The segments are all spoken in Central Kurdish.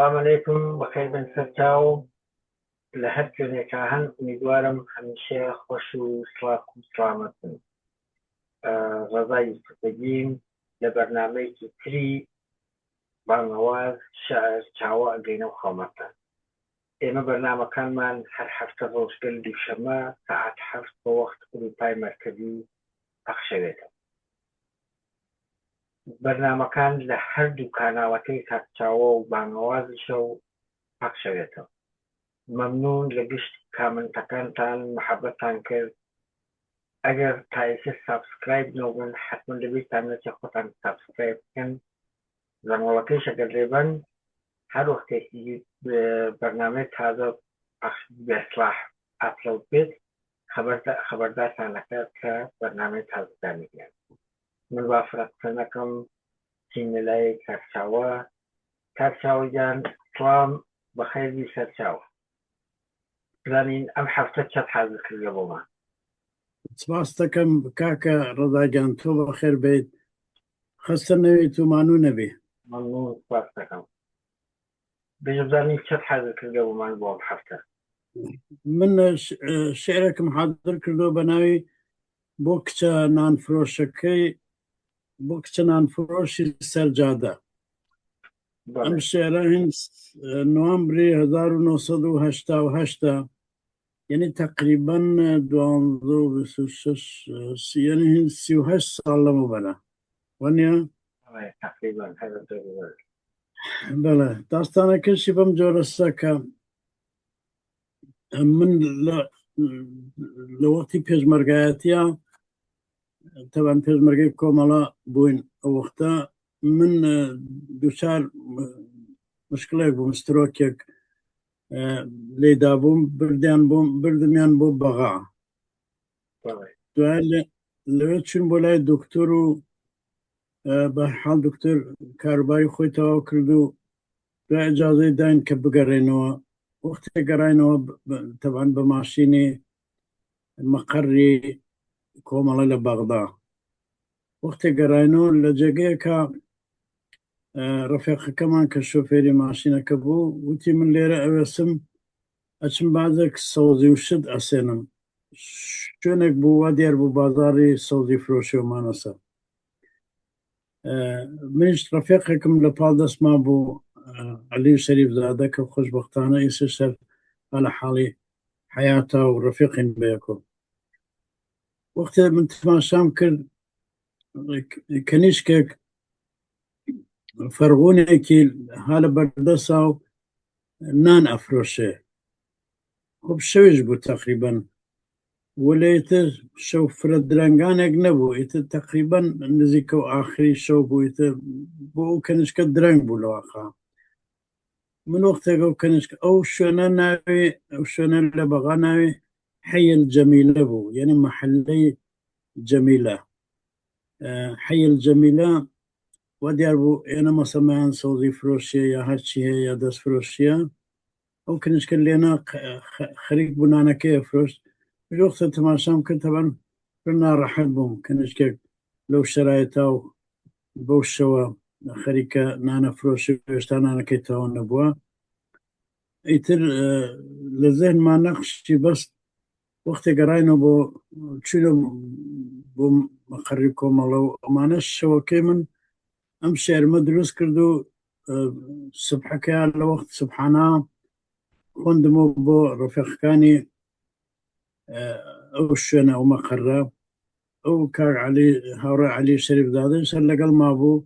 السلام عليكم بخير بن سرچاو لە هەر شوێنێکە هەن ئومیدوارم هەمیشە خۆش و سڵاق و سڵامەتن. ڕەزای سوپەگیم لە بەرنامەیەکی تری بانەواز شاعر چاوە ئەگەینە و خەڵمەتە. ئێمە بەرنامەکانمان هەر هەفتە ڕۆژگەل دووشەمە سەعات 7 بە وەخت ئەوروپای مەرکەزی پەخشەوێتە. بەرنامەکان لە هەردوو کاناڵەکەی کاکچاوە و بانەوازیشە و پەخشەوێتەوە. مەمنون لە گشت کامنتەکانتان محەبەتتان کرد. ئەگەر تا ئێستا سابسکرایب نەبوون حتما دەبێتتان نەچێ خۆتان سابسکرایب بکەن، زەنگۆڵەکەیش ئەگەر لێبەن هەر وەختێکی بەرنامەی تازە بێسلاح ئاپلۆد بێت خەبەردارتان دەکات کە بەرنامەی تازەدانی هەیە. من با فڕقسە نەکەم چین لەلای کاکچاوە. کاکچاوە گیان سڵام بەخێری سەرچاوە. بزانین ئەم هەفتە چەت حاضر کردووە بۆمان. سپاس دەکەم کاکە ڕەزاگیان، تۆ بەخێر بیت، خەستە نەوێت و مانوو نەبێ. مەمنون، سپاس دەکەم. بێژە بزانین چەت حاضر کردووە بۆمان بۆ ئەم هەفتە. من شعرێکم حاضر کردووە بە ناوی بۆ کچە نانفرۆشەکەی، بۆ کچە نانفرۆشی سەرجادە. ئەم شعرە هین نوامبری 1986 یعنی تقریبا 12 یعنی هین 38 ساڵ لەمە بەرە وەنیە؟ تقریبا بەڵێ. داستانەکەشی بەم جۆرەسە کە من لە وەختی پێشمەرگایەتیە تەبەن پێشمەرگەی کۆمەڵە بووین، ئەو وەختە من دووچار مشکلێک بووم، سترۆکێک لێدا بووم، بردمیان بۆ بەغا. دوای لەوێ چون بۆ لای دکتۆر و بەحاڵ دکتۆر کاروباری خۆی تەواو کرد و دوای ئیجازەی داین کە بگەڕێنەوە. وەختی گەڕاینەوە تەبەن بە ماشینی مەقەڕی کۆمەڵە لە بەغدا. وەختی گەڕاینەوە لە جێگەیەکە ڕەفیقەکەمان کە شۆفێری ماشینەکە بوو وتی من لێرە ئەوێسم ئەچم بازێک سەوزی و شت ئەسێنم. شوێنێک بوو وا دیار بوو بازاری سەوزی فرۆشیۆمانەسە. منیش ڕەفیقێکم لە پاڵ دەستما بوو، عەلی شەریفزادە، کە خۆشبەختانە ئیسش لە حاڵی حەیاتە و ڕەفیقین بەیەکۆ. وەختی من تماشام کرد کەنیشکێک فەرغونێکی هەلە بەردەسا و نان ئەفرۆشێ. خۆ شەویش بوو تەقریبەن، وەلێتر شەو فرە درەنگانێک نەبوو، ئیتر تەقریبەن نزیکە و ئاخری شەو بوو، ئیتر بۆ ئەو کەنیشکە درەنگ بوو لەواخا. من وەختێکە ئەو کەنیشکە ئەو شوێنە ناوێ، ئەو شوێنە لە بەغا ناوێ حەی الجەمیلە بوو، یعنی مەحەلەی جەمیلە. حەی الجەمیلە وا دیار بوو ئێنە مەسەمایان سەوزی فرۆشیە یا هەرچی هەیە یا دەست فرۆشیە. ئەو کەنیشکە لێنە خەریک بوو نانەکەی ئەفرۆشت. وەختە تەماشام کرد تەبەن پڕ ناڕەحەت بووم، کەنیشکێک لەو شەرایەتا و بەو شەوە خەریکە نانەفرۆشی هێشتا نانەکەی تەواو نەبووە. ئیتر لە زێنمان نەخشتی بەست وەختێ گەڕاینەوە بۆ چوونە بۆ مەقەڕی کۆمەڵە و ئەمانە شەوەکەی من ئەم شێرمە دروست کرد و سبحەکەیان لە وەخت سبحانە خوێندمەوە بۆ ڕەفیقەکانی ئەو شوێنە ئەو مەقەڕە. ئەو کاک عەلی هاوڕێ عەلی شەریفزادەش هەر لەگەڵ ما بوو.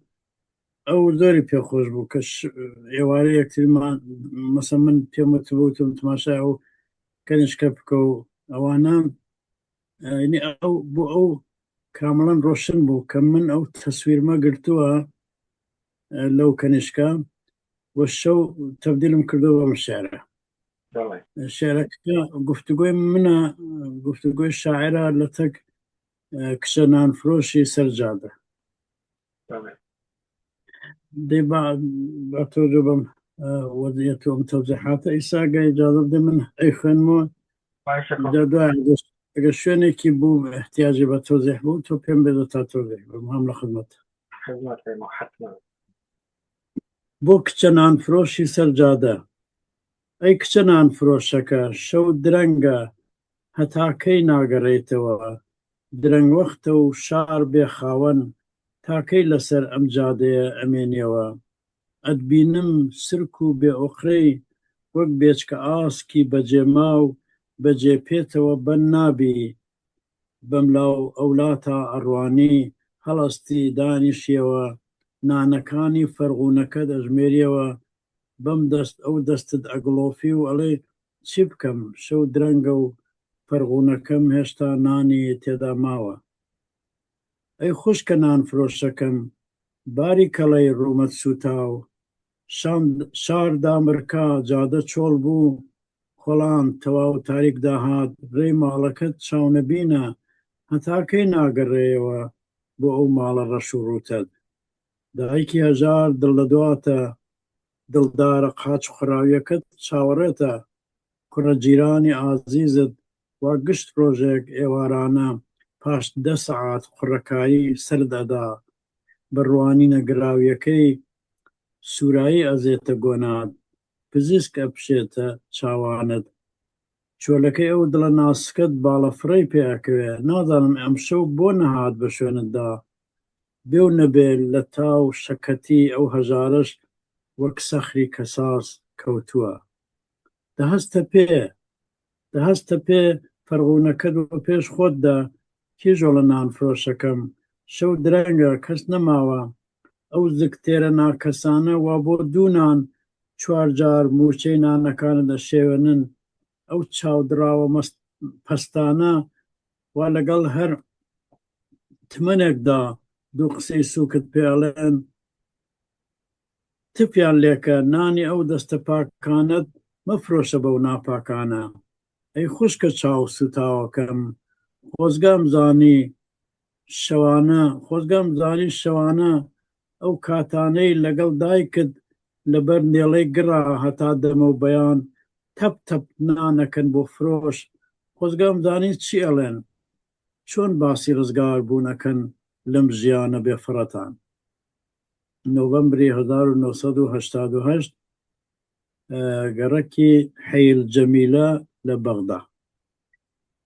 ئەو زۆری پێخۆش بوو کە ئێوارە یەکترمان مەسەڵەن من پێم وتبووتم تماشای ئەو کەنیشکە بکە و ئەوانە ئەو بۆ ئەو کامەڵەن ڕۆشن بوو کە من ئەو تەسویرمە گرتووە لەو کەنیشکە وە شەو تەبدیلم کردو بەم شێعرە. شێعرەکە گفتوگۆی منە، گفتوگۆی شاعرە لە تەک کچە نانفرۆشی سەرجادە. دەی با تۆجە بەم وەزعیەت و ئەم تەوزیحاتە. ئیساگە ئیجازە بدەی من ئەی خوێنمەوە، دوای ئەگەر شوێنێکی بوو احتیاجی بە تۆزیح بوو تۆ پێم بێدە تا تۆزیح بم. هەم لە خزمەت. بۆ کچە نانفرۆشی سەرجادە ئەی کچە نانفرۆشەکە شەو درەنگە هەتاکەی ناگەڕێیتەوە درەنگ وەختە و شار بێخاوەن تاکەی لەسەر ئەم جادەیە ئەمێنیەوە ئەتبینم سرک و بێئۆقرەی وەک بێچکە ئاسکی بەجێما و بەجێ پێتەوە بەن نابی بەملاو ئەولاتە ئەڕوانی هەڵەستی دانیشیەوە نانەکانی فەرغونەکە دەژمێریەوە بەم دەست ئەو دەستت ئەگڵۆفی و ئەڵێ چی بکەم شەو درەنگە و فەرغونەکەم هێشتا نانی تێدا ماوە ئەی خوشکە نانفرۆشەکەم باری کەڵەی ڕوومەت سوتاو شار دامرکا جادە چۆڵ بوو خۆڵان تەواو تاریک داهات ڕێی ماڵەکەت چاونەبینە هەتاکەی ناگەڕێەوە بۆ ئەو ماڵە ڕەش و ڕووتەت دایکی هەژار دڵ لە دواتە دڵدارە قاچ خوراویەکەت چاوەڕێتە کوڕە جیرانی ئازیزت وا گشت ڕۆژێک ئێوارانە پاش 10 سەعات قوڕەکایی سەردەدا بڕوانی نەگراویەکەی سوورایی ئەزێتە گۆنات پزیسک ئەپشێتە چاوانت چۆلەکەی ئەو دڵە ناسکت باڵەفڕەی پێکەوێ نازانم ئەم شەو بۆ نەهات بە شوێنتدا بێ و نەبێ لە تاو شەکەتی ئەو هەژارش وەک سەخری کەساس کەوتووە دەهەستە پێ فەرغونەکەت و پێش خۆتدا کیژۆ لە نانفرۆشەکەم شەو درەنگە کەس نەماوە ئەو زگتێرە ناکەسانە وا بۆ دوونان 4 جار موچەی نانەکانە دەشێوێنن ئەو چاودراوە پەستانە وا لەگەڵ هەر تمەنێکدا دوو قسەی سووکت پێڵێن تپیان لێکە نانی ئەو دەستە پاکانت مەفرۆشە بەو ناپاکانە ئەی خوشکە چاو سوتاوەکەم خۆزگام زانی شەوانە ئەو کاتانەی لەگەڵ دایکت لەبەر نێڵەی گڕا هەتا دەمە و بەیان تەپ تەپ نانەکەن بۆ فرۆش خۆزگام زانی چی ئەڵێن چۆن باسی ڕزگار بوونەکەن لەم ژیانە بێفڕەتان نۆڤەمبری 1988 گەڕەکی حەیل جەمیلە لە بەغدا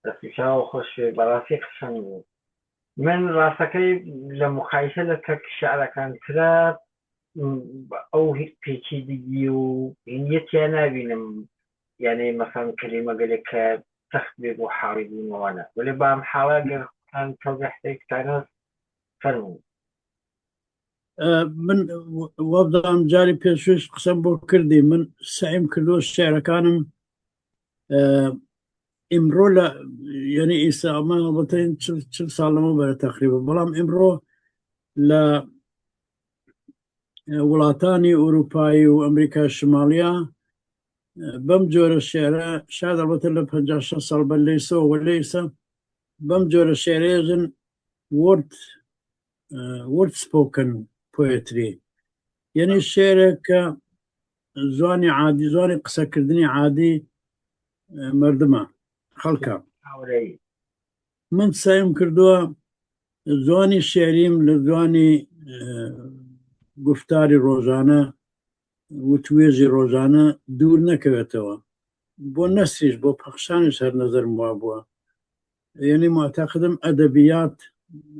دەستیشاو خۆش بەڕاستی قسەنگ بوو من ڕاستەکەی لە مقایسە لە تەرک شعرەکانترە ئەو پێچیدگی و هینیەتیان نابینم یعنی مەسەڵەن کەلیمە گەلێکە سەخت بێ بۆ حاڵی بوونەوەنە وەلێ بام حاڵە گەرتان تەوزیحتێکتانە فەرموو من وەبدام جاری پێشوش قسەم بۆ کردی من سعیم کردو شعرەکانم ئیمڕۆ لە یعنی ئیسامان بەتەین 40 ساڵەمە بەرە تقریبا بەڵام ئیمڕۆ لە وڵاتانی ئوروپایی و ئەمریکا شماڵیا بەم جۆرە شێرە شاید ئەڵبەتە لە 56 ساڵ بە لەیسەوە وەلەیسە بەم جۆرە شێرێژن word spoken poetry یعنی شێرێک کە زوانی عادی زوانی قسەکردنی عادی مردمە خەڵکە من سایم کردووە زوانی شێریم لە زوانی گفتاری ڕۆژانە وتوێژی ڕۆژانە دوور نەکەوێتەوە بۆ نەسریش بۆ پەخشانش هەر نەزەرم وا بووە یعنی معتەقدم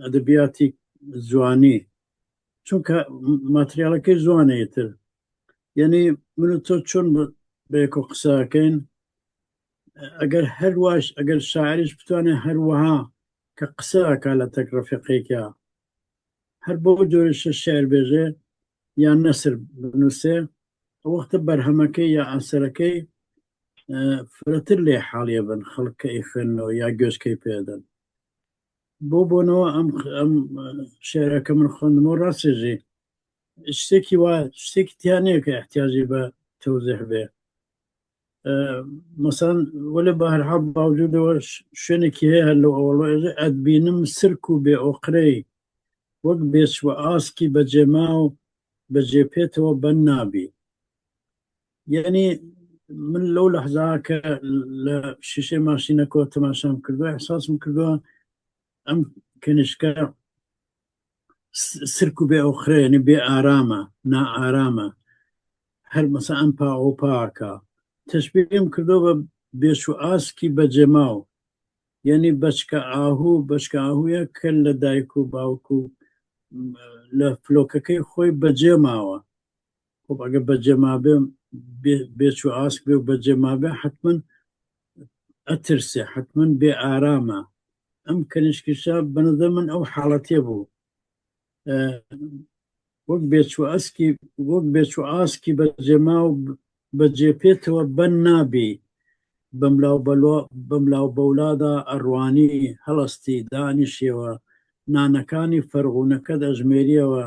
ئەدەبیاتی زوانی چونکە ماتریالەکەی زوانەیەتر یعنی من و تۆ چۆن بەیەکۆ قسەکەین ئەگەر هەرواش ئەگەر شاعریش بتوانێت هەروەها کە قسەکە لە تەک ڕەفیقێکە هەر بۆ جۆرەشە شێر بێژێ یان نەسر بنووسێ وەختە بەرهەمەکەی یا ئەسەرەکەی فرەتر لێ حاڵیە بن خەڵکەی خوێنەوە یا گوێشکەی پێدەن بۆ بۆنەوە ئەم شێرەکە من خوێندمەوە ڕاستێژی شتێکی وایە شتێکی تیانەیە کە احتیاجی بە تەوزیح بێ مەسەڵەن وەلێ بە هەرحاڵ باوجودەوە شوێنێکی هەیە هەر لەو ئەوڵۆ ئەتبینم سرک و بێ ئۆقرەی وەک بێچوە ئاسکی بەجێما و بەجێ پێتەوە بەن نابی یعنی من لەو لەحزا کە لە شیشەی ماشینەکەەوە تەماشام کردووە احساسم کردووە ئەم کەنیشکە سرک و بێ ئۆقرە یعنی بێ ئارامە نائارامە هەر مەسا ئەم پاکە تەشبیهیم کردو بە بێش و ئاسکی بەجێماو، یعنی بەچکە ئاهوویە کە لە دایک و باوک و لە فلۆکەکەی خۆی بەجێ ماوە. خب ئەگە بەجێمابێ بێچ و ئاسک بێ و بەجێمابێ حتمما ئەترسێ، حتمما بێ ئارامە. ئەم کەنیشکیشە بەنظر من ئەو حاڵەتێ بوو، وەک بێچ و ئاسکی بەجێما و بەجێپێتەوە بەن نابی، بەملاو بەولادا ئەڕوانی هەڵستی دانیشێەوە، نانەکانی فەرغونەکە دەژمێریەوە،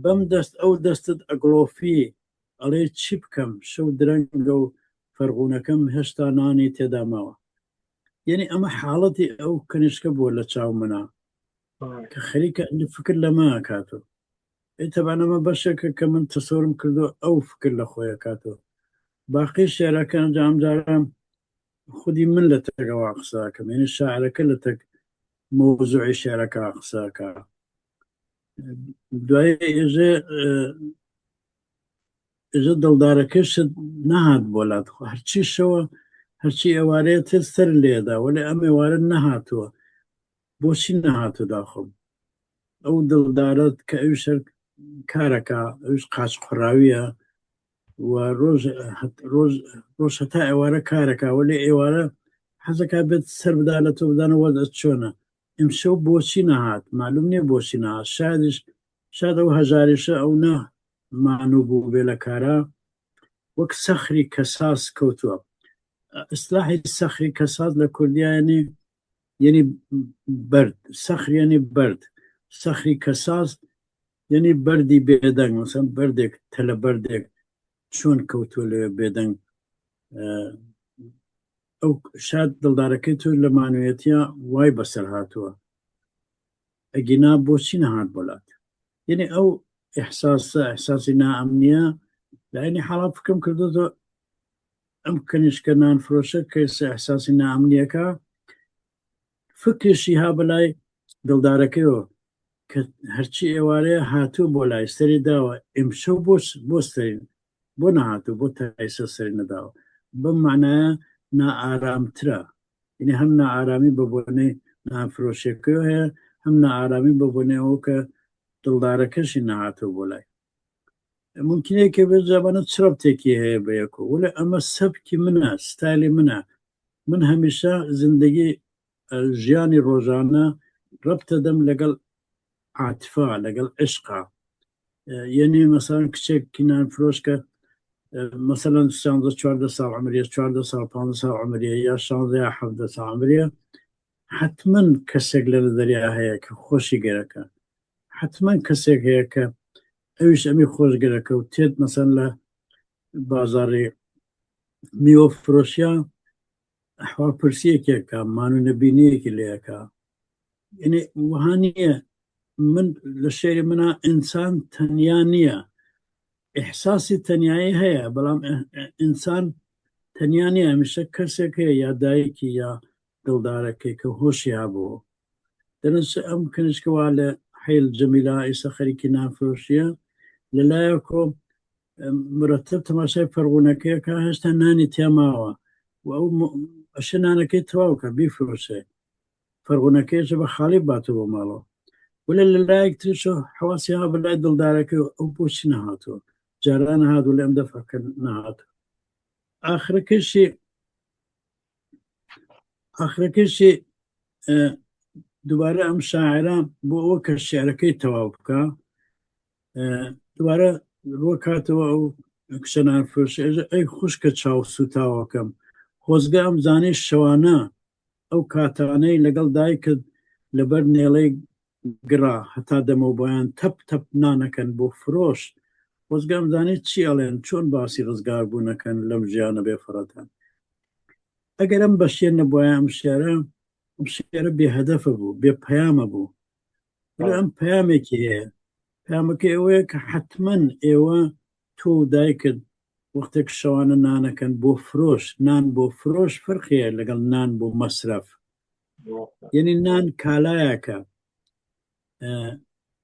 بەم دەست ئەو دەستت ئەگڵۆفی ئەڵێ چی بکەم، شەو درەنگە و فەرغونەکەم هێشتا نانی تێدا ماوە. یعنی ئەمە حاڵەتی ئەو کەنیشکە بووە لە چاو منە کە خەریکە فکر لەمە کاتۆ. تەبانەمە بەشێکە کە من تەسەورم کردو ئەو فکر لە خۆیە کاتۆ. باقی شێعرەکان جامجاران خودی من لە تەگەوا قساکەم، یعنی شاعرەکە لە تەک مۆزوعی شێعرەکە قساکە. دوای ئێژە دڵدارەکەشت نەهات بۆلات، هەرچی شەوە هەرچی ئێوارەیە تێ سەر لێدا، وەلێ ئەم ئێوارە نەهاتووە. بۆچی نەهاتوو داخۆم؟ ئەو دڵدارت کە ئەوش کارەکە، ئەوش قاچ قڕاویە و ڕۆژ هەتا ئێوارە کارەکە، وەلێ ئێوارە حەزەکە بێت سەر بدا لە تۆ بدانە وەدە چۆنە. ئەمشەو بۆچی نەهات؟ معلوم نییە بۆچی نەهات. شاید ئەو هەژاریشە ئەو نە مانوو بوو بێ لە کارە، وەک سەخری کەساس کەوتووە. ئیسلاحی سەخری کەساس لە کوردیانی یعنی بەرد، سەخر یعنی بەرد، سەخری کەساس یعنی بەردی بێدەنگ، مەسەن بەردێک تەلە بەردێک چۆن کەوتووە لێ بێدەنگ. ئەو شاد دڵدارەکەی تۆ لە مانوێتیە وای بەسەر هاتووە، ئەگینا بۆچی نەهات بۆلات؟ یعنی ئەو ئەحساسی نائەمنیە لایەنی حاڵات فکرم کردوتە ئەم کەنیشکە نانفرۆشە کەسە ئەحساسی نائەمنیەکە فکرشی ها بەلای دڵدارەکەیەوە کە هەرچی ئێوارەیە هاتوو بۆ لای سەری داوە، ئێمشەو بۆ سەرین بۆ نەهاتوو، بۆ تایسە سەری نەداوە. بەم معنایە نائارامترە، یعنی هەم نائارامی بە بۆنەی نانفرۆشیەکە هەیە، هەم نائارامی بە بۆنەوە کە دڵدارەکەشی نەهاتوو بۆ لای. ممکنەیە کە بێت جابانە چڕەبتێکی هەیە بەیەکۆ، وەلێ ئەمە سەبکی منە، ستایلی منە. من هەمیشە زندگی ژیانی ڕۆژانە ڕەبتە دەم لەگەڵ عاتفا، لەگەڵ عشقا. یعنی مەسەڵەن کچێکی نانفرۆشکە مەسەڵەن 14 ساڵ عمریە، 14 ساڵ 15 ساڵ عمریە، یا 16 یا 17 ساڵ عمریە، حتمما کەسێک لە دەریا هەیە کە خۆشی گەرەکە، حتمما کەسێک هەیە کە ئەویش ئەمی خۆشگەرەکە و تێت مەسەن لە بازاڕی میوە فرۆشیە ئەحواڵپرسیەکێکە، مانوو نەبینیەکی لەیەکە. یعنی وها نییە من لە شێری منە ئینسان تەنیا نییە، ئیحساسی تەنیایی هەیە، بەڵام ئینسان تەنیا نییە، هەمیشە کەسێک هەیە، یا دایکی یا دڵدارەکەی کە هۆشی هەبوو. دەنچ ئەم کەنیشکەوا لە حیل جەمیلا ئیسە خەریکی نانفرۆشیە لەلایەکۆ مرەتەب تەماشای فەرغونەکەیەکە هێشتا نانی تێماوە و ئەو ئەشە نانەکەی تەواوکە بیفرۆشێ، فەرغونەکەیشە بە خاڵی باتوە بۆ ماڵەوە. وەلە لەلایەک تریشە حواسی ها بەلای دڵدارەکەی ئەو بۆچی نەهاتووە، جاران هاتوو لە ئەم دەفەکە نەهاتوو. ئاخرەکەشی دووبارە ئەم شاعرە بۆ ئەوە کە شێعرەکەی تەواو بکە، دووبارە ڕوە کاتەوە ئەو کچە نانفرۆشە، ئەی خوشکە چاو سوتاوەکەم، خۆزگە ئەم زانەی شەوانە ئەو کاتانەی لەگەڵ دایکت لەبەر نێڵەی گڕا هەتا دەمەوبیان تەپ تەپ نانەکەن بۆ فرۆش، خۆزگە ئەم زانەی چی ئەڵێن، چۆن باسی ڕزگار بوونەکەن لەم ژیانە بێفڕەتان. ئەگەر ئەم بەشێ نەبووە ئەم شێرە بێهەدەفە بوو، بێ پەیامە بوو. ئەم پەیامێکی هەیە، پەیامەکە ئەوەیە کە حتمما ئێوە تۆ دایکت وەختێک شەوانە نانەکەن بۆ فرۆش، نان بۆ فرۆش فەرقیە لەگەڵ نان بۆ مەسرەف. یعنی نان کالایەکە،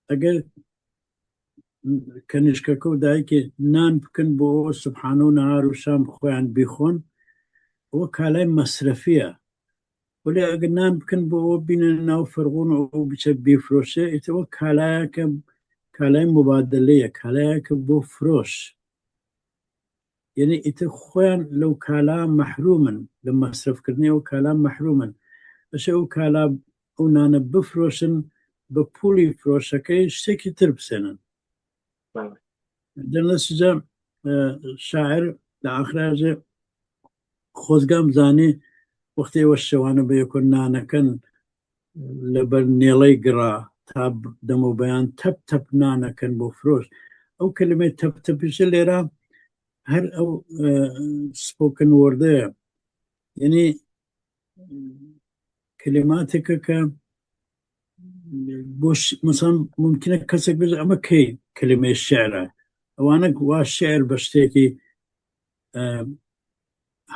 ئەگەر کەنیشکەکە و دایکێ نان بکەن بۆ ئەوە سبحانە و نەهار و شام خۆیان بیخۆن، ئەوە کالای مەسرەفیە. ولی ئەگەر نان بکەن بۆ ئەوە بینە ناو فەرغون و ئەو بچە بیفرۆشێ، ئێتەوە کالایەکە، کالای مبادلەیە، کالایەکە بۆ فرۆش. یعنی ئیتر خۆیان لەو کالا مەحرومن، لە مەسرفکردنی ئەو کالا مەحرومن. ئەشە ئەو کالا ئەو نانە بفرۆشن بە پولی فرۆشەکەی شتێکی تر بسێنن. دەنەسجە شاعر لە ئاخراژێ خۆزگام زانێ وەختی ئەوە شەوانە بە یەکۆ نانەکەن لەبەر نێڵەی گڕا تا دەمە بەیان تەپ تەپ نانەکەن بۆ فرۆش. ئەو کلمەی تەپ تەپیشە لێرە هەر ئەو سپۆکن وردەیە، یعنی کلماتێکە کە بۆ مثلا ممکنە کەسێک بێت ئەمە کەی کلمەی شعرە، ئەوانە وا شعر بە شتێکی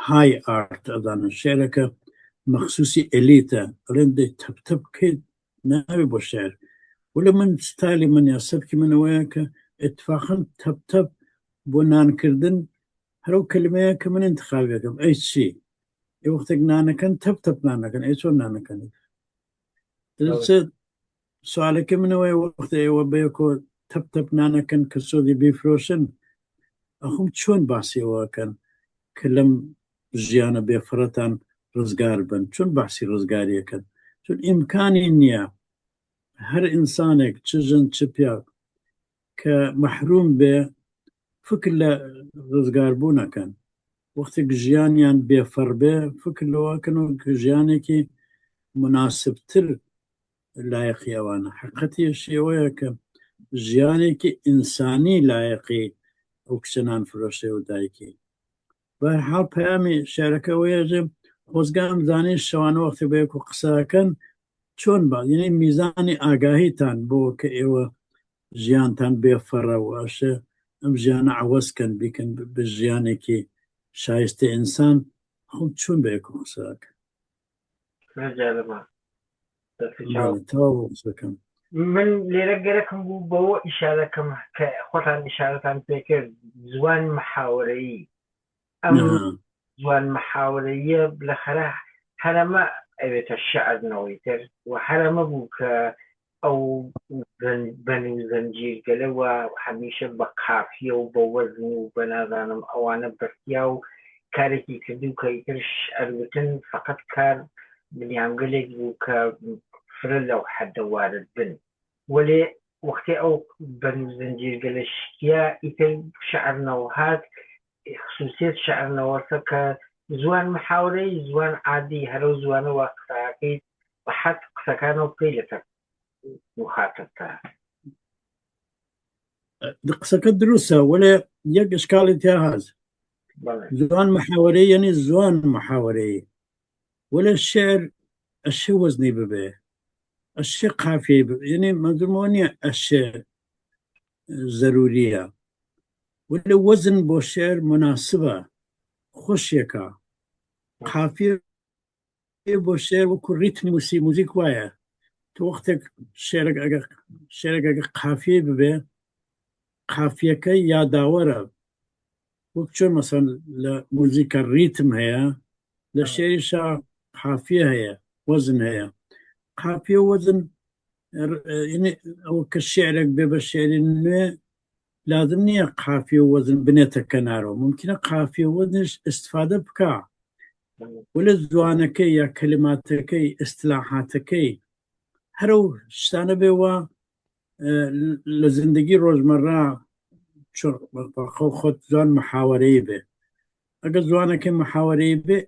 های ئارت ئەدانن، شعرەکە مەخصوصی ئەلیتە، ئەڵێن دەی تەپ تەپ بکەیت ناوێ بۆ شعر. ولی من ستایلی من یا سەبکی منەوەیە کە ئێتفاقەن تەپ تەپ بۆ نانکردن هەرو کلمەیە کە من انتخابەکەم. ئەی چی؟ ئێ وەختێک نانەکەن تەپ تەپ نانەکەن، ئەی چۆن نانەکەن؟ سوالەکە منەوەی وەختە ئێوە بەیەکۆ تەپ تەپ نانەکەن کە سۆدی بیفرۆشن، ئەخم چۆن باسیەوەکەن کە لەم ژیانە بێفرەتان ڕزگار بن؟ چۆن باسی ڕزگاریەکەن؟ چون ئیمکانی نییە هەر ئینسانێک چ ژن چ پیا کە مەحروم بێ فکر لە ڕزگاربوونەکەن. وەختێک ژیانیان بێفەڕ بێ فکر لەوەکەن و ژیانێکی مناسبتر لایەقی ئەوانە. حقیقەتیشی ئەوەیە کە ژیانێکی ئینسانی لایەقی ئەو کچەنان فرۆشێ و دایکی. بەهەرحاڵ پەیامی شعرەکە ئەوەیەژێ خۆزگام زانێ شەوانە وەختی بەیەک و قسەکەن چۆن با، یعنی میزانی ئاگاهیتان بۆ کە ئێوە ژیانتان بێفەڕە و ئەشە ئەم ژیانە عوەزکەن بیکەن بە ژیانێکی شایستە ئینسان. خۆ چۆن بەیەک و قسەکە قسەکەم من لێرە گەرەکم بوو بەوە ئیشارەکەم کە خۆتان ئیشارەتان پێکرد، زوان محاوەرەیی. ئەم زوان محاوەرەیە لەخەرە هەرەمە ئەوێتە شەعرنەوەی تر و هەرەمە بوو کە ئەو بەن و زەنجیرگەلەوە هەمیشە بە قافیە و بە وەزن و بە نازانم ئەوانە بەرتیا و کارێکی کردو کە ئیتر شعرگوتن فەقەت کار بنیامگەلێک بوو کە فرە لەو حەدە وارد بن. وەلێ وەختی ئەو بەن و زەنجیرگەلە شتیا ئیتر شعرنەوە هات، خصوصیت شعرنەوەسە کە زوان محاورەی زوان عادی هەرە زوانەوە قسەکەی بە حەد قسەکانەوە پێی لەسەر مخاطبتە. قسەکە دروستە، وەلێ یەک ئشکاڵی تیا هەز. زوان محاورەی یعنی زوان محاورەی، وەلێ شعر ئەشێ وەزنی ببێ، ئەشێ قافیەی ببێ، یعنی مەنزومەوە نییە ئەشێ ضروریە، وەلێ وەزن بۆ شعر مناسبە، خۆشیەکە. قافیە بۆ شعر وەکو ریتمی موسیق وایە، تو وەختێک شعرێک ئەگە قافیە ببێ، قافیەکە یاداوەرە، وەک چۆن مەسەن لە موزیکە ریتم هەیە، لە شعریشا قافیە هەیە، وەزن هەیە. قافیە وەزن ئەوە کە شعرێک بێ بە شعری نوێ لازم نییە قافیە و وەزن بنێتە کەنارەوە، ممکنە قافیە وەزنش استفادە بکە، وەلێ زوانەکەی یا کلماتەکەی ئیستلاحاتەکەی هەرو شتانە بێوە لە زندگی ڕۆژمەڕا خۆت زوان محاوەرەی بێ. ئەگەر زوانەکەی محاوەرەی بێ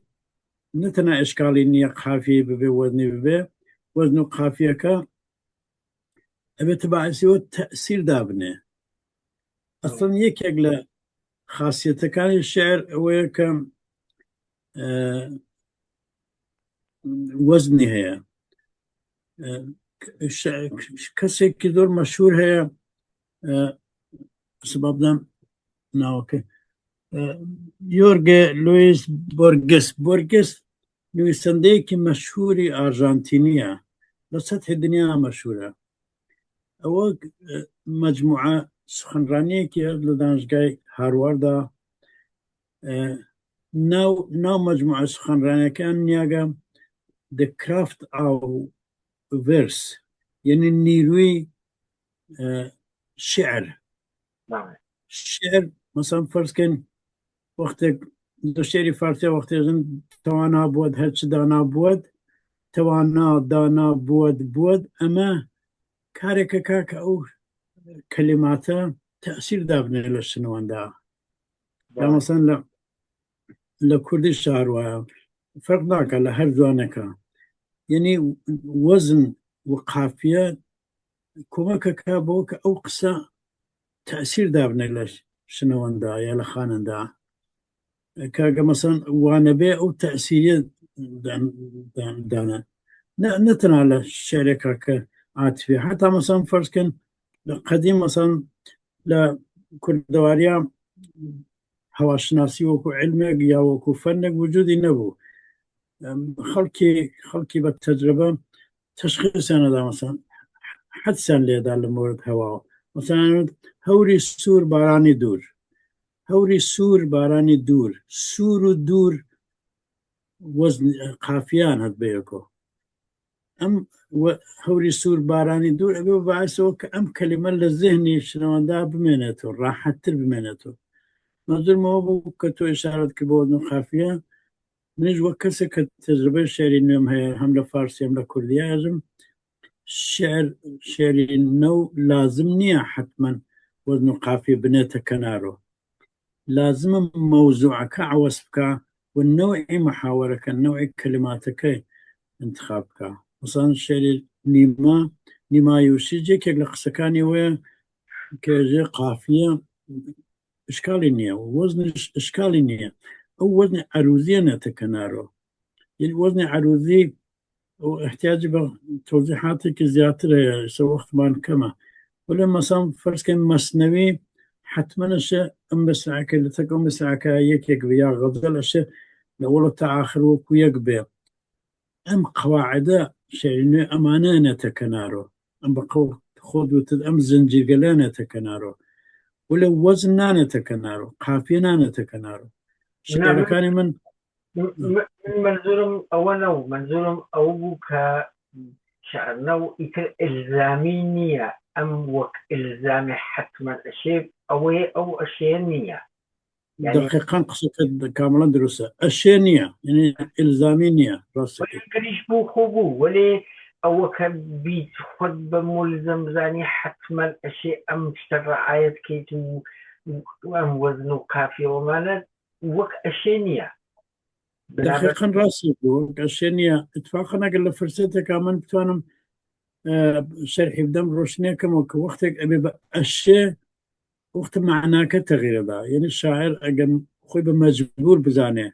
نەتەنە ئشکاڵی نییە قافیە ببێ وەزنی ببێ، وەزن و قافیەکە ئەبێتە بەعسیەوە تەئسیر دابنێ. ئەسڵەن یەکێک لە خاصیەتەکانی شعر ئەوەیە کە وەزنی هەیە. کەسێکی زۆر مەشهور هەیە، سبب بدەم ناوەکەی، یۆرگێ لویس بۆرگس نویسەندەیەکی مەشهوری ئارژانتینیە، لە سەتحی دنیا مەشهورە. ئەوە مەجموعە سخنرانیەکی هەست لە دانشگای هارواردا ناو مەجموعە سخنرانیەکان نیاگە The Craft of Verse یعنی نیروی شعر شعر مثلا فەرزکەن وەختێک لە شێری فارسیە وەختێژن تەوانا بووە هەرچ دانا بووە تەوانا دانا بووە ئەمە کارێکە کاکە ئەو کەلیماتە تەأسیر دابنێ لە شنەوەندا یا مەسەن لە کوردی شاروایە فەرق ناکە لە هەر جوانەکە یعنی وەزن و قافیە کۆمەکەکە بۆ کە ئەو قسە تأسیر دابنێ لە شنەوەندا یا لە خانندا کاگە مەسەن وانەبێ ئەو تەأسیریە دانە نەتەنها لە شعرێکە کە عاتفی حتا مەسەن فەرزکەن لە قەدیم مەسەن لە کوردەواریە هەواشناسی وەکو علمێک یا وەکو فەنێک وجودی نەبوو خەڵکی بە تەجربە تەشخیصیانەدا مەسەن حەدسیان لێدا لە مۆرد هەواوە مەسەن هەوری سوور بارانی دوور هەوری سوور بارانی دوور سوور و دوور وەزن قافیان هەت بەیەکۆ ئەم هەوری سوور بارانی دوور ئەبێ بەعسەوە کە ئەم کەلیمە لە ذهنی شنەوەندا بمێنێتەوە ڕاحەتتر بمێنێتەوە مەزرمەوە بوو کە تۆ ئشارەت کرد بۆ وەزن قافیە منیش وەک کەسێک کە تەجربەی شێری نوێم هەیە هەم لە فارسی هەم لە کوردی ئەژم شێری نەو لازم نییە حتمما وەزن و قافیە بنێتە کەنارەوە لازمە مەوزوعەکە عەوەز بکە و نەوعی محاوەرەکە نەوعی کەلیماتەکەی انتخاب بکە مەسەڵەن شێری نیما یووسی جێکێک لە قسەکانی وەیە کێژێ قافیە اشکالی نییە وەزنش اشکالی نییە ئەو وەزنی عەروزیە نێتە کەنارەوە یعنی وەزنی عەروزی احتیاجی بە تۆزیحاتێکی زیاتر هەیە ئێستا وەختمان کەمە وەلێ مەسەڵەن فەرزکەن مەسنەوی حتمەنەشە ئەم مەسعەکە لە تەک ئەو مەسعەکە یەکێک بێ یا غەزەلەشە لە وەڵە تا ئاخر وەکو یەک بێ ئەم قەواعدە شێری نوێ ئەمانە نێتە کەنارەوە ئەم بە خۆت وتت ئەم زنجیرگەلە نێتە کەنارەوە وەلێ وەزن نانێتە کەنارەوە قافیە نانێتە کەنارەوە شعرەکانی من منزورم ئەوە نەو منزورم ئەو بوو کە شعرنە و ئیتر ئیلزامی نییە ئەم وەک ئیلزامی حتمەن ئەشێ ئەوەیە ئەو ئەشێ نییە دقیقاً قسەکەت کامڵەن دروستە ئەشێ نییە یعنی ئیلزامی نییە ڕاستەکەیش بوو خۆ بوو وەلێ ئەوە کە بیت خۆت بە مولزم بزانی حتمەن ئەشێ ئەم شتە ڕعایەت کەیت و ئەم وەزن و قافیەوەمانە وەک ئەشێ نییە دقیقاً ڕاستی بوو ئەشێ نییە اتفاقاً ئەگەر لە فرسەتێکا من بتوانم شەرحی بدەم ڕۆشنیەکەمەوە کە وەختێک ئەبێ بە ئەشێ وەختە معناکە تەغیرەدا یعنی شاعر ئەگەر خۆی بە مەجبور بزانێ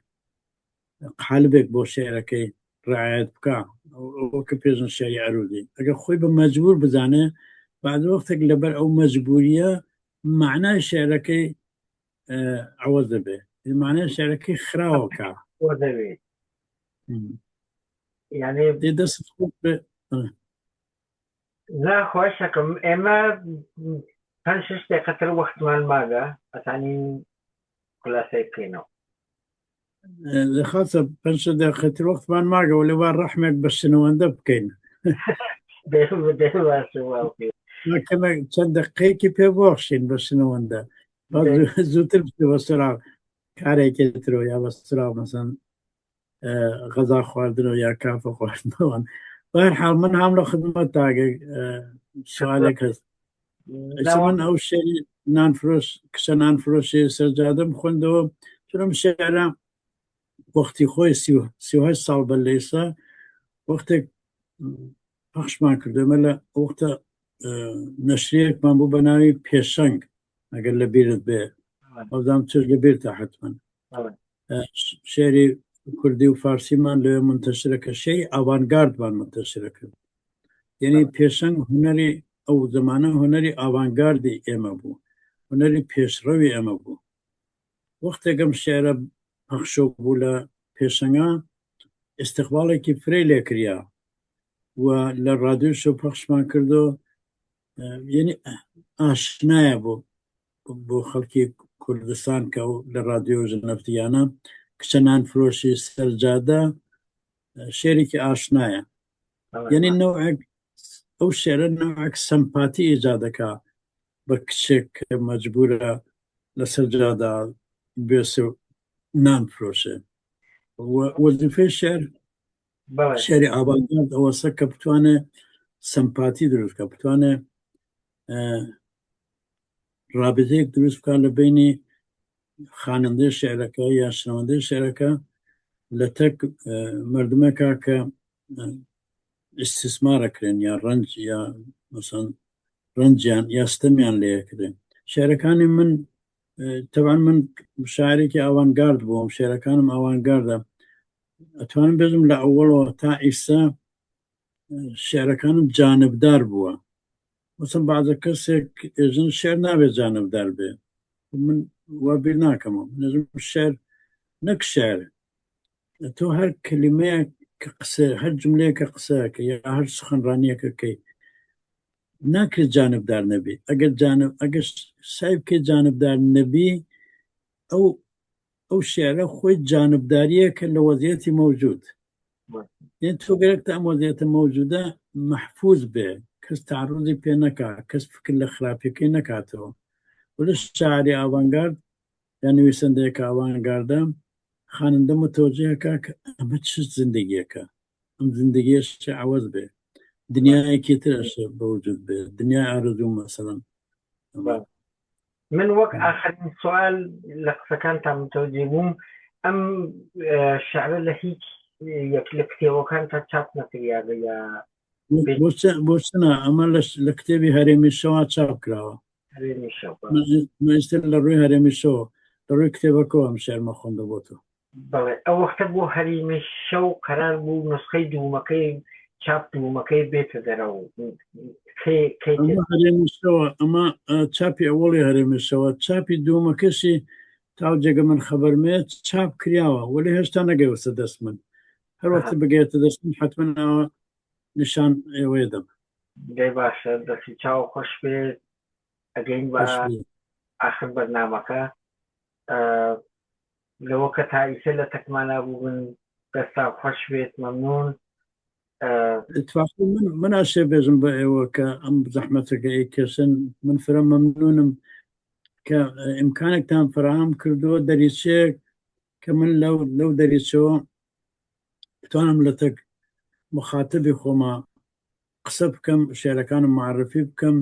قالبێک بۆ شێعرەکەی ڕعایەت بکە ئەوکە پێشن شێری عەروزی ئەگەر خۆی بە مەجبور بزانێ بعد وەختێک لەبەر ئەو مەجبوریە معنای شێعرەکەی عەوەز دەبێ معنای شێعرەکەی خراوەکە دەبێت یعنی دەست خۆت بێ ناخۆشەکەم ئێمە 5-6 دقیقەتر وەختمان ماگە ئەتانین خولاسەی بکەینەوە خاصە 5 دقیقەتر وەختمان ماگەوە لێوا ڕەحمێک بە شنەوەندە بکەین چەند دقیقەیەکی پێ بۆخشین بە شنەوەندە زووتر بەسرا کارێکی ترەوە یا بەسرا مەسەن غەزا خواردنەوە یا کافە خواردنەوەن بەهەرحاڵ من هەم لە خزمەت تاگە سوالێک هەست من ئەو شێری نانفرۆش کچە نانفرۆشی سەرجادەم خوێندەوە چونم شێعرە وەختی خۆی 38 ساڵ بە لەیسا وەختێک پەخشمان کردومە لە وەختە نەشریەکمان بوو بە ناوی پێشەنگ ئەگەر لە بیرت بێ ئەوزام چ لە بیرتە حتمەن شێری کوردی و فارسیمان لێ منتەشرەکە شەی ئاوانگاردمان منتەشرە کرد یعنی پێشەنگ هونەری ئەو زمانە هونەری ئاوانگاردی ئێمە بوو هونەری پێشڕەوی ئەمە بوو وەختێکم شێرە پەخشۆ بوو لە پێشەنگا استقبالێکی فرەی لێکریا و لە ڕادیۆشە پەخشمان کردو یعنی ئاشنایە بۆ خەڵکی کوردستان کە لە رادیۆژە نەفتیانە کچە نانفرۆشی سەرجادە شێرێکی ئاشنایە یعنی نەوەک ئەو شێرە نەوەک سەمپاتی ئیجادەکە بە کچێک کە مەجبورە لە سەرجادا بێسە و نانفرۆشێ وەزیفەی شێری ئابادگارد ئەوەسە کە بتوانێ سەمپاتی دروستکە بتوانێ رابطەیەک دروست بکات لە بینی خوانندەی شێعرەکە یا شنەوەندەی شێعرەکە لە تەک مردمێکە کە ئیستیسمارەکرێن یا ڕەنج یا مەسەڵەن ڕەنجیان یا ستەمیان لێکرێن شێعرەکانی من تەبعاً من شاعرێکی ئاوانگارد بووم شێعرەکانم ئاوانگاردە ئەتوانم بێژم لە ئەوڵەوە تا ئیستا شێعرەکانم جانبدار بووە مثلا بعضە کەسێک ئێژن شێر نابێت جانبدار بێ من وابیر ناکەمەوە نەژم شێر نەک شێعرە تۆ هەر کلمەیە کە قسە هەر جملەیەکە قسەکە یا هەر سخنڕانیەکەکەی ناکرێت جانبدار نەبی ئەگەر سای بکەیت جانبدار نەبی ئەو شێعرە خۆی جانبداریەکە لە وەزعیەتی مەوجود یعنی تۆ گەرەکتە ئەم وەزعیەتە مەوجودە محفوظ بێ کەس تعرضی پێ نەکات کەس فکر لە خراپەکەی نەکاتەوە وەلە شاعری ئاوانگارد یا نویسەندەیەکە ئاوانگاردە خوانندە متەوەجێەکە کە ئەمە چ زندگیەکە ئەم زندگیش عەوەز بێ دنیایەکی ترەشە بەوجود بێ دنیای ئارزوو مەسەڵەن من وەک ئاخرین سوال لە قسەکانتان متەوەجێ بووم ئەم شەعرە لە هیچ یەک لە کتێبەکان تا چاپ نەکریاوە یا بۆچنە ئەمە لە کتێبی هەرێمی شەوا چاپ کراوە ئێستا لە ڕووی هەرێمی شەوە لە ڕووی کتێبەکەوە ئەم شێعرمە خوێندە بۆ تۆ بەڵێ ئەو وەختە بۆ هەرێمی شەو قەرار بوو نسخەی دوومەکەی چاپ دوومەکەی بێتە دەرەوە هەرێمی شەوە ئەمە چاپی ئەوڵی هەرێمی شەوە چاپی دوومەکەشی تاو جێگە من خەبەرمێت چاپ کراوە وەلی هێشتا نەگەیوەستە دەست من هەر وەختە بگێتە دەست من حتمەنەوە نیشان ئێوەیە دەم دەی باشە دەستی چاو خۆش بێت ئەگەین بە ئاخر بەرنامەکە لەوە کە تایسە لە تەکمانە بوو بن دەستا خۆش بێت مەمنون من ئاشێ بێژم بە ئێوە کە ئەم زەحمەتەکە ئەیکەشن من فرە مەمنونم کە ئیمکانێکتان فراهم کردووە دەریچەیەک کە من لەو دەریچەوە بتوانم لە تەک مخاتبی خۆمە قسە بکەم شێعرەکانم معرفی بکەم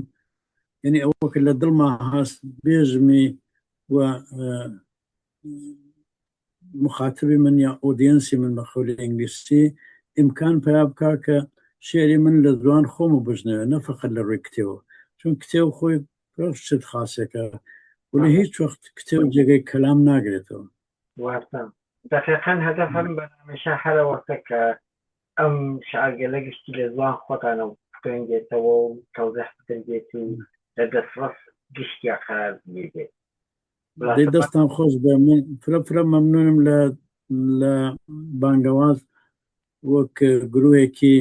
یعنی ئەوەکە لە دڵما هەست بێژمی و مخاتبی من یا ئۆدیەنسی من بە خەولی ئینگلیسی ئیمکان پیا بکە کە شێری من لە زوان خۆمە بژنەوە نەفقەت لە ڕووی کتێوە چون کتێو خۆی شت خاصێکە ولی هیچ وەخت کتێو جێگەی کەلام ناگرێتەوە دقیقاً هەدەفم بەنامەشە هەرە وەختە کە ئەم شعرگەلە گشتی لە زوان خۆتانە بخوێنگێتەوە و تەوزیح بدرێت و لە دەستڕەست گشتیا قەرار بێت دەستان خۆش بێ من فرە مەمنونم لە بانگەواز وەک گروهێکی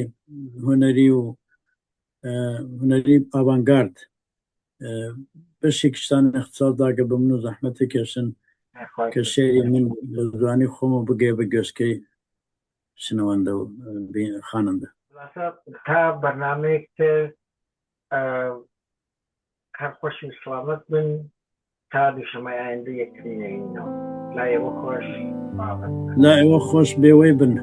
هونەری و هونەری ئاوانگارد بەشێکشتان اختصاصداکە بە من و زەحمەتە کێشن کە شێری من لە زوانی خۆمە بگێ بە گوێشکەی شنەوەندە و خوانندە تا بەرنامەیەک تر هەر خۆش و سڵامەت بن تا دووشەمەی ئایندە یەکتری نەبینەوە لا ئێوە خۆش لا ئێوە خۆش بێوەی بن